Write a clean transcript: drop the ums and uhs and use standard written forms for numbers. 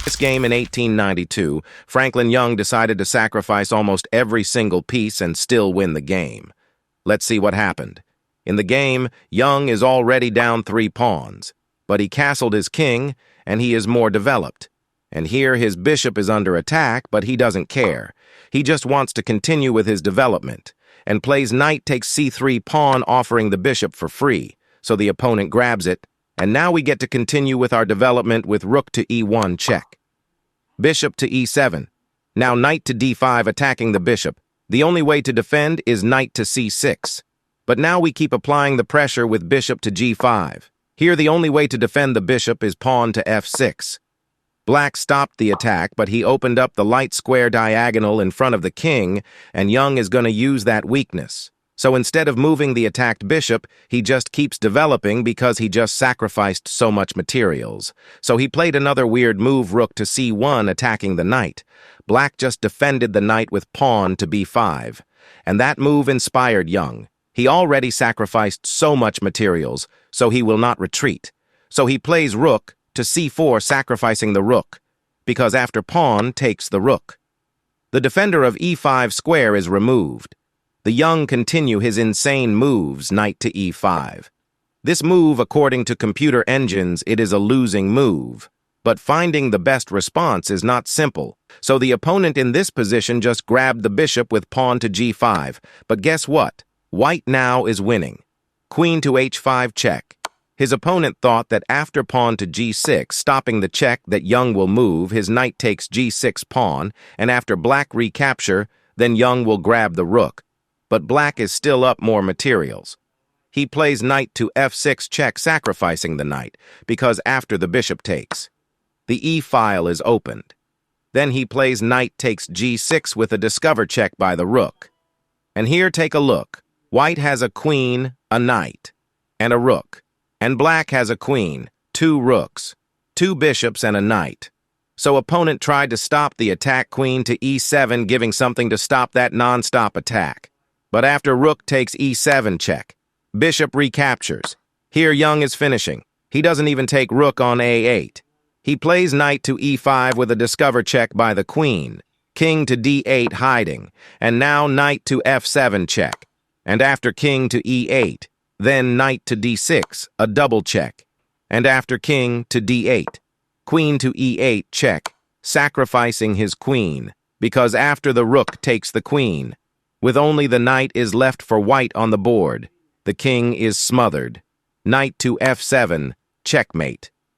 This game in 1892, Franklin Young decided to sacrifice almost every single piece and still win the game. Let's see what happened. In the game, Young is already down 3 pawns, but he castled his king, and he is more developed. And here his bishop is under attack, but he doesn't care. He just wants to continue with his development, and plays knight takes c3 pawn, offering the bishop for free, so the opponent grabs it, and now we get to continue with our development with rook to e1 check. Bishop to e7. Now knight to d5 attacking the bishop. The only way to defend is knight to c6. But now we keep applying the pressure with bishop to g5. Here the only way to defend the bishop is pawn to f6. Black stopped the attack, but he opened up the light square diagonal in front of the king, and Young is going to use that weakness. So instead of moving the attacked bishop, he just keeps developing because he just sacrificed so much materials. So he played another weird move, rook to c1, attacking the knight. Black just defended the knight with pawn to b5. And that move inspired Young. He already sacrificed so much materials, so he will not retreat. So he plays rook to c4, sacrificing the rook, because after pawn takes the rook. The defender of e5 square is removed. The Young continue his insane moves, knight to e5. This move, according to computer engines, it is a losing move. But finding the best response is not simple, so the opponent in this position just grabbed the bishop with pawn to g5. But guess what? White now is winning. Queen to h5 check. His opponent thought that after pawn to g6, stopping the check that Young will move, his knight takes g6 pawn, and after black recapture, then Young will grab the rook. But black is still up more materials. He plays knight to f6 check, sacrificing the knight, because after the bishop takes, the e-file is opened. Then he plays knight takes g6 with a discover check by the rook. And here take a look. White has a queen, a knight, and a rook. And black has a queen, 2 rooks, 2 bishops, and a knight. So opponent tried to stop the attack, queen to e7, giving something to stop that non-stop attack. But after rook takes e7 check, bishop recaptures. Here Young is finishing. He doesn't even take rook on a8. He plays knight to e5 with a discover check by the queen, king to d8 hiding, and now knight to f7 check. And after king to e8, then knight to d6, a double check. And after king to d8, queen to e8 check, sacrificing his queen, because after the rook takes the queen, with only the knight is left for white on the board, the king is smothered. Knight to f7, checkmate.